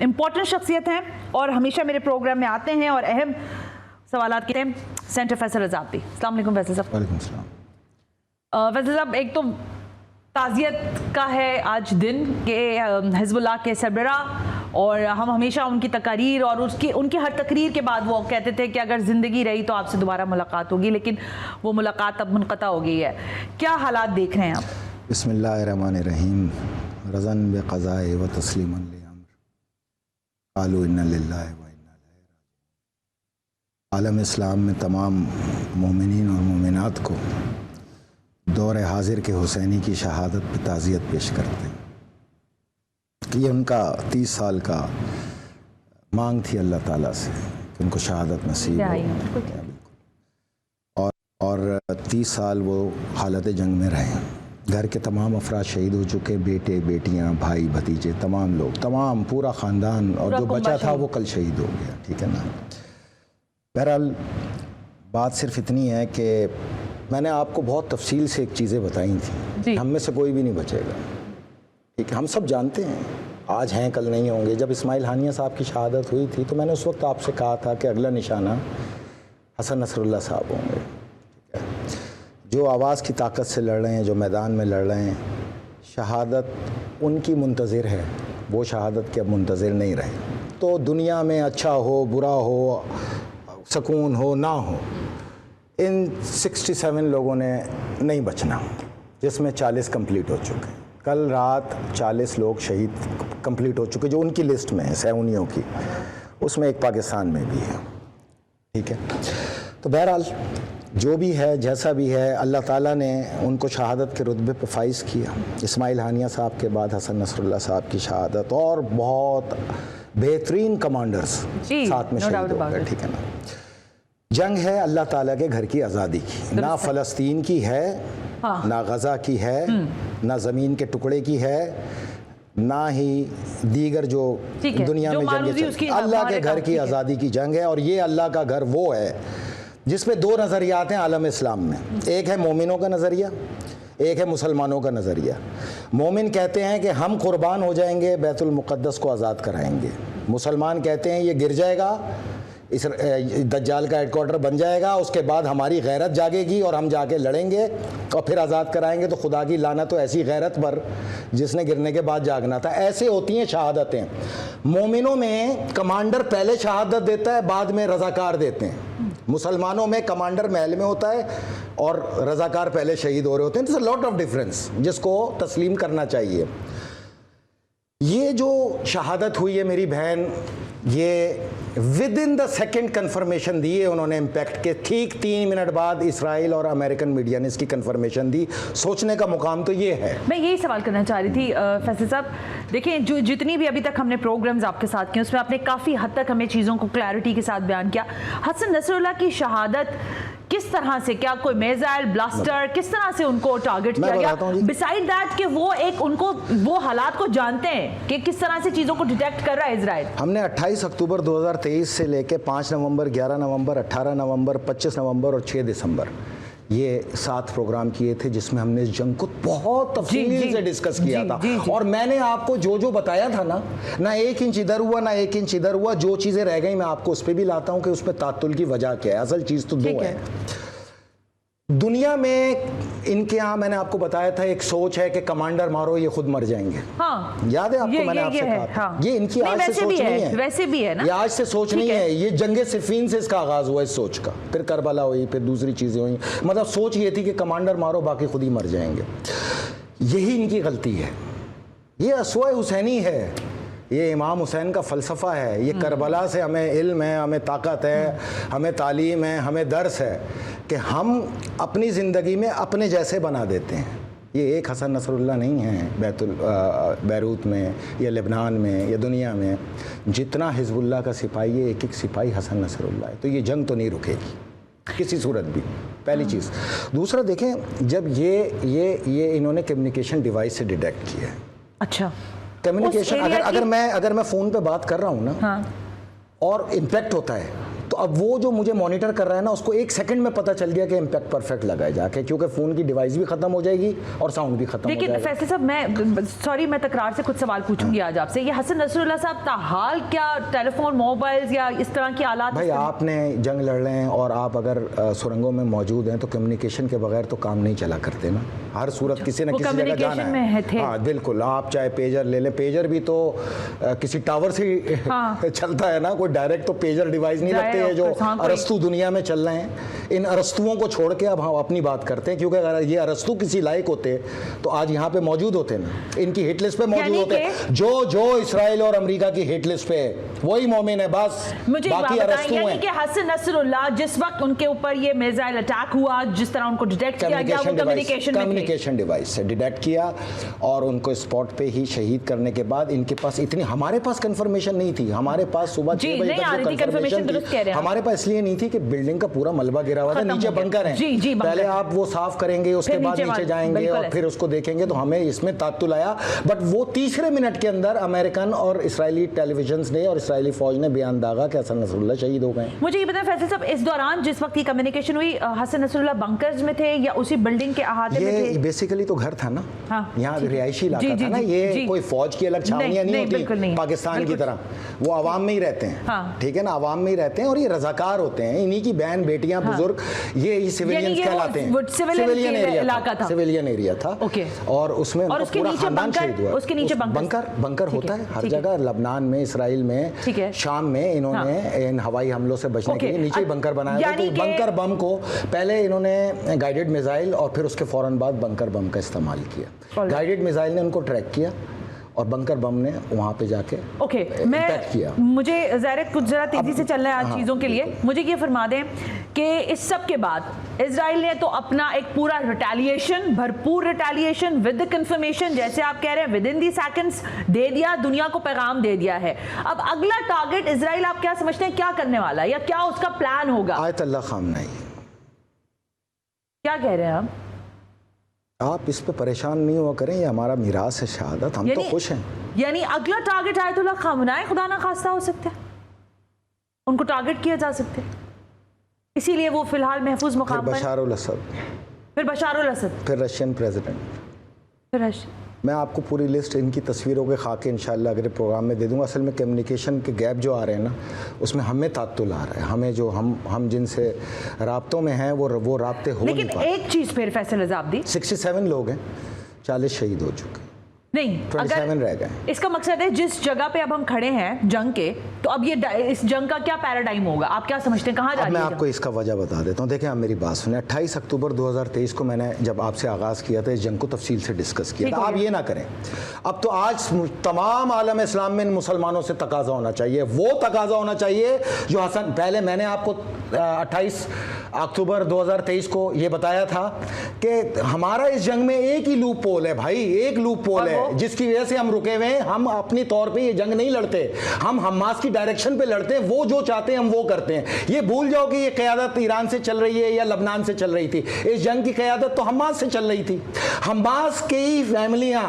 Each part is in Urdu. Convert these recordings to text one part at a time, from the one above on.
امپورٹنٹ شخصیت ہیں اور ہمیشہ میرے پروگرام میں آتے ہیں اور اہم سوالات کے ہیں. سینٹر فیصل رضا بھی. السلام علیکم فیصل صاحب. وعلیکم السلام. فیصل صاحب ایک تو تعزیت کا ہے آج دن کہ حزب اللہ کے سربراہ، اور ہم ہمیشہ ان کی تقاریر اور ان کی ہر تقریر کے بعد وہ کہتے تھے کہ اگر زندگی رہی تو آپ سے دوبارہ ملاقات ہوگی، لیکن وہ ملاقات اب منقطع ہو گئی ہے. کیا حالات دیکھ رہے ہیں آپ؟ بسم اللہ الرحمن الرحیم. رضن بقضاء و تسلیما لامر قالوا انا للہ و انا الیہ راجعون. عالم اسلام میں تمام مومنین اور مومنات کو دور حاضر کے حسینی کی شہادت پہ تعزیت پیش کرتے ہیں. یہ ان کا 30 سال کا مانگ تھی اللہ تعالیٰ سے کہ ان کو شہادت نصیب ہو، اور 30 سال وہ حالت جنگ میں رہے. گھر کے تمام افراد شہید ہو چکے، بیٹے بیٹیاں بھائی بھتیجے تمام لوگ، تمام پورا خاندان، اور جو بچا تھا وہ کل شہید ہو گیا. ٹھیک ہے نا. بہرحال بات صرف اتنی ہے کہ میں نے آپ کو بہت تفصیل سے ایک چیزیں بتائی تھیں. ہم میں سے کوئی بھی نہیں بچے گا. ٹھیک ہے، ہم سب جانتے ہیں آج ہیں کل نہیں ہوں گے. جب اسماعیل ہانیہ صاحب کی شہادت ہوئی تھی تو میں نے اس وقت آپ سے کہا تھا کہ اگلا نشانہ حسن نصر اللہ صاحب ہوں گے. جو آواز کی طاقت سے لڑ رہے ہیں، جو میدان میں لڑ رہے ہیں، شہادت ان کی منتظر ہے. وہ شہادت کے اب منتظر نہیں رہے. تو دنیا میں اچھا ہو برا ہو، سکون ہو نہ ہو، ان 67 لوگوں نے نہیں بچنا، جس میں 40 کمپلیٹ ہو چکے. کل رات 40 لوگ شہید کمپلیٹ ہو چکے جو ان کی لسٹ میں ہیں، سیونیوں کی. اس میں ایک پاکستان میں بھی ہے. ٹھیک ہے. تو بہرحال جو بھی ہے جیسا بھی ہے، اللہ تعالیٰ نے ان کو شہادت کے رتبے پہ فائز کیا. اسماعیل ہانیہ صاحب کے بعد حسن نصر اللہ صاحب کی شہادت، اور بہت بہترین کمانڈرز ساتھ میں شہید ہو گئے. ٹھیک ہے نا. جنگ ہے اللہ تعالیٰ کے گھر کی آزادی کی، نہ فلسطین کی ہے، نہ غزہ کی ہے، نہ زمین کے ٹکڑے کی ہے، نہ ہی دیگر جو دنیا میں جنگیں. اللہ کے گھر کی آزادی کی جنگ ہے. اور یہ اللہ کا گھر وہ ہے جس پہ 2 نظریات ہیں عالم اسلام میں. ایک ہے مومنوں کا نظریہ، ایک ہے مسلمانوں کا نظریہ. مومن کہتے ہیں کہ ہم قربان ہو جائیں گے، بیت المقدس کو آزاد کرائیں گے. مسلمان کہتے ہیں یہ گر جائے گا، اس دجال کا ہیڈ کوارٹر بن جائے گا، اس کے بعد ہماری غیرت جاگے گی اور ہم جا کے لڑیں گے اور پھر آزاد کرائیں گے. تو خدا کی لعنت تو ایسی غیرت پر جس نے گرنے کے بعد جاگنا تھا. ایسے ہوتی ہیں شہادتیں. مومنوں میں کمانڈر پہلے شہادت دیتا ہے، بعد میں رضاکار دیتے ہیں. مسلمانوں میں کمانڈر محل میں ہوتا ہے اور رضاکار پہلے شہید ہو رہے ہوتے ہیں. There's a lot of difference جس کو تسلیم کرنا چاہیے. یہ جو شہادت ہوئی ہے میری بہن، یہ with in the second confirmation دی ہے انہوں نے امپیکٹ کے. ٹھیک 3 منٹ بعد اسرائیل اور امریکن میڈیا نے اس کی کنفرمیشن دی. سوچنے کا مقام تو یہ ہے. میں یہی سوال کرنا چاہ رہی تھی فیصل صاحب. دیکھیں جو جتنی بھی ابھی تک ہم نے پروگرامز آپ کے ساتھ کیے اس میں آپ نے کافی حد تک ہمیں چیزوں کو کلیئرٹی کے ساتھ بیان کیا. حسن نصر اللہ کی شہادت کس طرح سے، کیا کوئی میزائل بلاسٹر، کس طرح سے ان کو ٹارگٹ کیا گیا؟ بسائڈ دیٹ کہ وہ ایک ان کو وہ حالات کو جانتے ہیں کہ کس طرح سے چیزوں کو ڈیٹیکٹ کر رہا ہے اسرائیل. ہم نے 28 اکتوبر 2023 سے لے کے 5 نومبر 11 نومبر 18 نومبر 25 نومبر اور 6 دسمبر یہ 7 پروگرام کیے تھے جس میں ہم نے اس جنگ کو بہت تفصیل سے ڈسکس کیا تھا. اور میں نے آپ کو جو بتایا تھا نا، نہ 1 انچ ادھر ہوا نہ 1 انچ ادھر ہوا. جو چیزیں رہ گئی میں آپ کو اس پہ بھی لاتا ہوں کہ اس پہ تعطل کی وجہ کیا ہے. اصل چیز تو 2 ہے. دنیا میں ان کے ہاں میں نے آپ کو بتایا تھا ایک سوچ ہے کہ کمانڈر مارو یہ خود مر جائیں گے. یاد ہے آپ کو میں نے آپ سے کہا تھا یہ ان کی آج سے سوچ نہیں ہے. ویسے بھی ہے نا، یہ آج سے سوچ نہیں ہے. یہ جنگ صفین سے اس کا آغاز ہوا اس سوچ کا. پھر کربلا ہوئی، پھر دوسری چیزیں ہوئی. مطلب سوچ یہ تھی کہ کمانڈر مارو باقی خود ہی مر جائیں گے. یہی ان کی غلطی ہے. یہ اسوہ حسینی ہے، یہ امام حسین کا فلسفہ ہے. یہ کربلا سے ہمیں علم ہے، ہمیں طاقت ہے، ہمیں تعلیم ہے، ہمیں درس ہے کہ ہم اپنی زندگی میں اپنے جیسے بنا دیتے ہیں. یہ ایک حسن نصر اللہ نہیں ہے بیروت میں یا لبنان میں یا دنیا میں. جتنا حزب اللہ کا سپاہی ہے، ایک ایک سپاہی حسن نصر اللہ ہے. تو یہ جنگ تو نہیں رکے گی کسی صورت بھی، پہلی چیز. دوسرا دیکھیں، جب یہ انہوں نے کمیونیکیشن ڈیوائس سے ڈیٹیکٹ کیا ہے. اچھا، کمیونیکیشن اگر میں فون پہ بات کر رہا ہوں نا اور امپیکٹ ہوتا ہے تو اب وہ جو مجھے مانیٹر کر رہا ہے نا اس کو 1 سیکنڈ میں پتہ چل گیا کہ امپیکٹ پرفیکٹ لگا ہے جا کے, کیونکہ فون کی ڈیوائس بھی ختم ہو جائے گی اور ساؤنڈ بھی ختم ہو لیکن جائے گا. فیصل صاحب میں سوری میں تکرار سے کچھ سوال پوچھوں گی آج آپ سے, یہ حسن نصراللہ صاحب تاحال کیا ٹیلی فون, موبائلز یا اس طرح کی آلات؟ بھائی آپ نے جنگ لڑ رہے ہیں اور آپ اگر سرنگوں میں موجود ہیں تو کمیونیکیشن کے بغیر تو کام نہیں چلا کرتے نا, ہر صورت کسی نہ کسی جگہ جانا ہے. ہاں بالکل, آپ چاہے پیجر لے لیں, پیجر بھی تو کسی ٹاور سے چلتا ہے نا, کوئی ڈائریکٹ تو پیجر ڈیوائس نہیں رکھتے ہیں جو ارسطو دنیا میں چل رہے ہیں. ان ارسطوؤں کو چھوڑ کے اب ہم اپنی بات کرتے ہیں, کیونکہ اگر یہ ارسطو کسی لائق ہوتے تو آج یہاں پہ موجود ہوتے نا, ان کی ہٹ لسٹ پہ موجود ہوتے. جو اسرائیل اور امریکہ کی ہٹ لسٹ پہ وہی مومن ہے بس, باقی ارسطو ہیں. یعنی کہ حسن نصراللہ جس وقت ان کے اوپر یہ میزائل اٹیک ہوا, جس طرح ان کو ڈیٹیکٹ کیا گیا, وہ کمیونیکیشن ڈیوائس سے ڈیٹیکٹ کیا اور ان کو اسپاٹ پہ ہی شہید کرنے کے بعد ان کے پاس اتنی, ہمارے پاس کنفرمیشن نہیں تھی, ہمارے پاس صبح 6 بجے تک کنفرمیشن تھی, ہمارے پاس اس لیے نہیں تھی کہ بلڈنگ کا پورا ملبہ گرا ہوا تھا, نیچے بنکر ہیں, پہلے آپ وہ صاف کریں گے, اس کے بعد نیچے جائیں گے اور پھر اس کو دیکھیں گے, تو ہمیں اس میں تعطل آیا. بٹ وہ تیسرے منٹ کے اندر امریکن اور اسرائیلی ٹیلی ویژنز نے اور اسرائیلی فوج نے بیان داغا کہ حسن نصراللہ شہید ہو گئے. مجھے یہ بتائیں فیصل صاحب, اس دوران جس وقت یہ کمیونیکیشن ہوئی, حسن نصراللہ بنکرز میں تھے یا اسی بلڈنگ کے احاطے میں تھے؟ یہ بیسیکلی تو گھر تھا نا, یہاں رہائشی علاقہ تھا نا, یہ کوئی فوج کی الگ چھاونیاں نہیں ہوتی پاکستان کی طرح, وہ عوام میں ہی رہتے ہیں, ٹھیک ہے نا, عوام میں ہی رہتے ہیں اور یہ رضاکار ہوتے ہیں, انہی کی بہن بیٹیاں بزرگ, یہ سویلینز کہلاتے ہیں. سویلین ایریا تھا اور اس میں پورا خاندان شہید ہوا. اس کے نیچے بنکر ہوتا ہے ہر جگہ, لبنان میں, اسرائیل میں, شام میں, انہوں نے ان ہوائی حملوں سے بچنے کے لیے نیچے بنکر بنایا تھا. بنکر بم کو پہلے انہوں نے گائیڈڈ میزائل اور پھر اس کے فوراً بعد بنکر بم کا استعمال کیا. گائیڈڈ میزائل نے ان کو ٹریک کیا اور بنکر بم نے وہاں پہ جا کے امپیکٹ کیا. مجھے ظاہر کچھ ذرا تیزی سے چلنا ہے آج چیزوں کے لیے, مجھے یہ فرما دیں کہ اس سب کے بعد اسرائیل نے تو اپنا ایک پورا ریٹیلیشن, بھرپور ریٹیلیشن ود کنفرمیشن, جیسے آپ کہہ رہے ہیں ود ان دی سیکنڈز دے دیا, دنیا کو پیغام دے دیا ہے. اب اگلا ٹارگٹ اسرائیل آپ کیا سمجھتے ہیں کیا کرنے والا ہے, یا کیا اس کا پلان ہوگا؟ آیت اللہ خامنہ. کیا کہہ رہے ہیں آپ اس پہ پریشان نہیں ہوا کریں, یہ ہمارا میراث ہے شہادت, ہم تو خوش ہیں. یعنی اگلا ٹارگٹ آیت اللہ خامنہ خدا نہ خواستہ ہو سکتا ہے, ان کو ٹارگٹ کیا جا سکتا ہے, اسی لیے وہ فی الحال محفوظ مقام پر. بشار الاسد, پھر بشار الاسد, پھر رشین پریزیڈنٹ. پھر میں آپ کو پوری لسٹ ان کی تصویروں کے خاکے انشاءاللہ اگلے پروگرام میں دے دوں گا. اصل میں کمیونیکیشن کے گیپ جو آ رہے ہیں نا, اس میں ہمیں تعطل آ رہا ہے, ہمیں جو ہم جن سے رابطوں میں ہیں وہ رابطے ہو نہیں پا رہے. لیکن ایک چیز پھر فیصل رضا عابدی, 67 لوگ ہیں, 40 شہید ہو چکے, نہیں 27 رہ گئے. اس کا مقصد ہے جس جگہ پہ اب ہم کھڑے ہیں جنگ کے, تو اب یہ اس جنگ کا کیا پیراڈائم ہوگا, آپ کیا سمجھتے ہیں کہاں جا رہی ہے؟ میں آپ کو اس کا وجہ بتا دیتا ہوں. دیکھیں آپ میری بات سنیں, 28 اکتوبر 2023 کو میں نے جب آپ سے آغاز کیا تھا اس جنگ کو تفصیل سے ڈسکس کیا تھا. آپ یہ نہ کریں, اب تو آج تمام عالم اسلام میں ان مسلمانوں سے تقاضا ہونا چاہیے, وہ تقاضا ہونا چاہیے جو حسن, پہلے میں نے آپ کو 28 اکتوبر 2023 کو یہ بتایا تھا کہ ہمارا اس جنگ میں ایک ہی لوپ پول ہے بھائی, ایک لوپ پول ہے جس کی وجہ سے ہم رکے ہوئے ہیں. ہم اپنی طور پہ یہ جنگ نہیں لڑتے, ہم حماس کی ڈائریکشن پہ لڑتے ہیں, وہ جو چاہتے ہیں ہم وہ کرتے ہیں. یہ بھول جاؤ کہ یہ قیادت ایران سے چل رہی ہے یا لبنان سے چل رہی تھی, اس جنگ کی قیادت تو حماس سے چل رہی تھی. حماس کی فیملیاں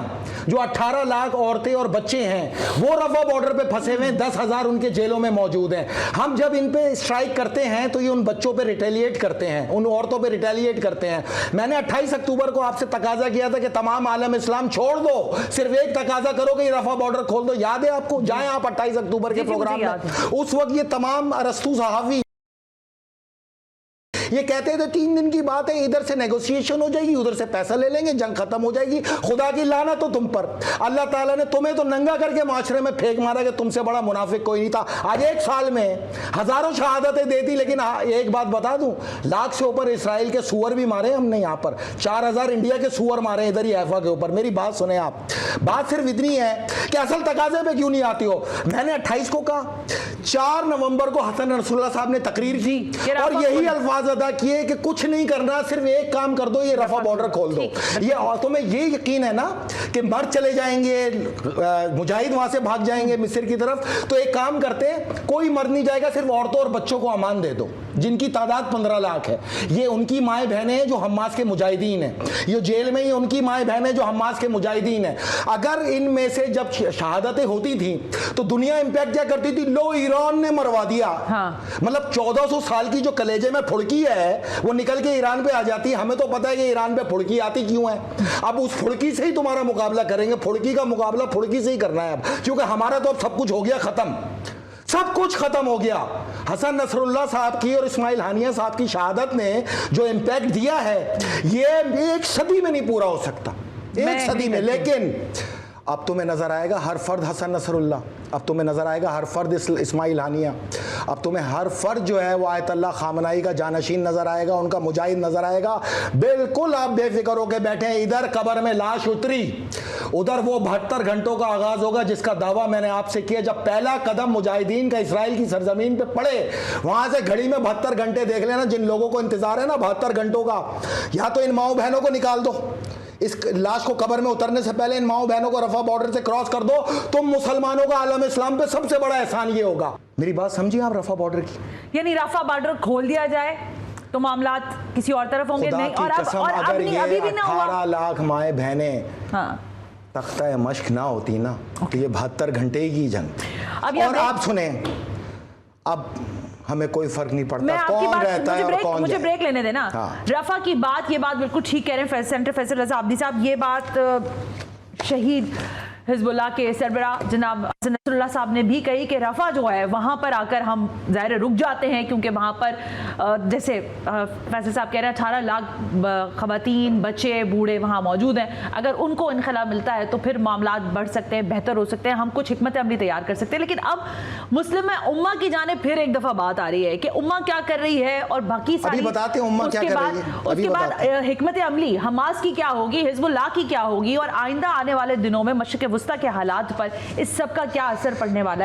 جو 18 لاکھ عورتیں اور بچے ہیں وہ رفح بارڈر پہ پھنسے ہوئے ہیں, 10,000 ان کے جیلوں میں موجود ہیں. ہم جب ان پہ اسٹرائک کرتے ہیں تو یہ ان بچوں پہ ریٹیلیٹ کرتے ہیں, ان عورتوں پہ ریٹیلیٹ کرتے ہیں. میں نے 28 اکتوبر کو آپ سے تقاضا کیا تھا کہ تمام عالم اسلام چھوڑ دو, صرف ایک تقاضا کرو کہ یہ رفح بارڈر کھول دو. یاد ہے آپ کو, جائیں آپ 28 اکتوبر کے پروگرام میں, اس وقت یہ تمام ارسطو صحافی یہ کہتے تھے 3 دن کی بات ہے, ادھر سے نیگوسیشن ہو جائے گی, ادھر سے پیسہ لے لیں گے, جنگ ختم ہو جائے گی. خدا کی لعنت تو تم پر, اللہ تعالیٰ نے تمہیں تو ننگا کر کے معاشرے میں پھینک مارا کہ تم سے بڑا منافق کوئی نہیں تھا. آج 1 سال میں ہزاروں شہادتیں دے دی, لیکن ایک بات بتا دوں, 1 لاکھ سے اوپر اسرائیل کے سور بھی مارے ہم نے یہاں پر, 4,000 انڈیا کے سور مارے ادھر ہی حیفا کے اوپر. میری بات سنیں آپ, بات صرف اتنی ہے کہ اصل تقاضے پہ کیوں نہیں آتی ہو. میں نے 28 کو کہا, 4 نومبر کو حسن نصراللہ صاحب نے تقریر کی اور یہی الفاظ ادا کیے کہ کچھ نہیں کرنا, صرف ایک کام کر دو, یہ رفح بارڈر کھول دو. یہ عورتوں میں یہ یقین ہے نا کہ مرد چلے جائیں گے, مجاہد وہاں سے بھاگ جائیں گے مصر کی طرف, تو ایک کام کرتے کوئی مرد نہیں جائے گا, صرف عورتوں اور بچوں کو امان دے دو جن کی تعداد 15 لاکھ ہے. یہ ان کی مائیں بہنیں ہیں جو حماس کے مجاہدین ہیں, یہ جیل میں ہی ان کی مائیں بہنیں جو حماس کے مجاہدین ہیں. اگر ان میں سے جب شہادتیں ہوتی تھیں تو دنیا امپیکٹ کیا کرتی تھی, لو ایران نے مروا دیا. مطلب 1400 سال کی جو کلیجے میں پھڑکی ہے وہ نکل کے ایران پہ آ جاتی ہے. ہمیں تو پتہ ہے کہ ایران پہ پھڑکی آتی کیوں ہے. اب اس پھڑکی سے ہی تمہارا مقابلہ کریں گے, پھڑکی کا مقابلہ پھڑکی سے ہی کرنا ہے اب, کیونکہ ہمارا تو اب سب کچھ ہو گیا ختم, سب کچھ ختم ہو گیا. حسن نصر اللہ صاحب کی اور اسماعیل ہانیہ صاحب کی شہادت نے جو امپیکٹ دیا ہے یہ ایک صدی میں نہیں پورا ہو سکتا, ایک صدی میں. لیکن اب تمہیں نظر آئے گا ہر فرد حسن نصر اللہ, اب تمہیں نظر آئے گا ہر فرد اسماعیل ہانیہ, اب تمہیں ہر فرد جو ہے وہ آیت اللہ خامنائی کا جانشین نظر آئے گا, ان کا مجاہد نظر آئے گا. بالکل آپ بے فکر ہو کے بیٹھے ہیں, ادھر قبر میں لاش اتری, ادھر وہ 72 گھنٹوں کا آغاز ہوگا جس کا دعویٰ میں نے آپ سے کیا. جب پہلا قدم مجاہدین کا اسرائیل کی سرزمین پہ پڑے, وہاں سے گھڑی میں 72 گھنٹے دیکھ لینا. جن لوگوں کو انتظار ہے نا 72 گھنٹوں کا, یا تو ان ماؤں بہنوں کو نکال دو, اس لاش کو قبر میں اترنے سے پہلے ان ماؤں بہنوں کو رفح بارڈر سے کراس کر دو. تم مسلمانوں کا عالم اسلام پہ سب سے بڑا احسان یہ ہوگا. میری بات سمجھیے آپ رفح بارڈر کی, یعنی رفح بارڈر کھول دیا جائے تو معاملات کسی اور طرف ہوں گے. نہیں, اور اگر ابھی بھی یہ نہ ہوا. 18 لاکھ مائیں بہنیں تختہ مشق نہ ہوتی نا تو یہ 72 گھنٹے کی جنگ. اور آپ سنیں, اب ہمیں کوئی فرق نہیں پڑتا کون رہتا ہے اور کون. مجھے بریک لینے دینا. رفح کی بات, یہ بات بالکل ٹھیک کہہ رہے ہیں سینٹر فیصل رضا عابدی صاحب. یہ بات شہید حزب اللہ کے سربراہ جناب حسن نصر اللہ صاحب نے بھی کہی کہ رفح جو ہے وہاں پر آ کر ہم ظاہر رک جاتے ہیں, کیونکہ وہاں پر جیسے فیصل صاحب کہہ رہے ہیں 18 لاکھ خواتین بچے بوڑھے وہاں موجود ہیں. اگر ان کو انخلا ملتا ہے تو پھر معاملات بڑھ سکتے ہیں, بہتر ہو سکتے ہیں, ہم کچھ حکمت عملی تیار کر سکتے ہیں. لیکن اب مسلم امہ کی جانب پھر ایک دفعہ بات آ رہی ہے کہ امہ کیا کر رہی ہے اور باقی ساری بتاتے ہیں امہ کیا کر رہی ہے. اس کے بعد حکمت عملی حماس کی کیا ہوگی, حزب اللہ کی کیا ہوگی, اور آئندہ آنے والے دنوں میں مشرق وسطیٰ کے حالات پر اس سب کا کیا اثر پڑنے والا ہے.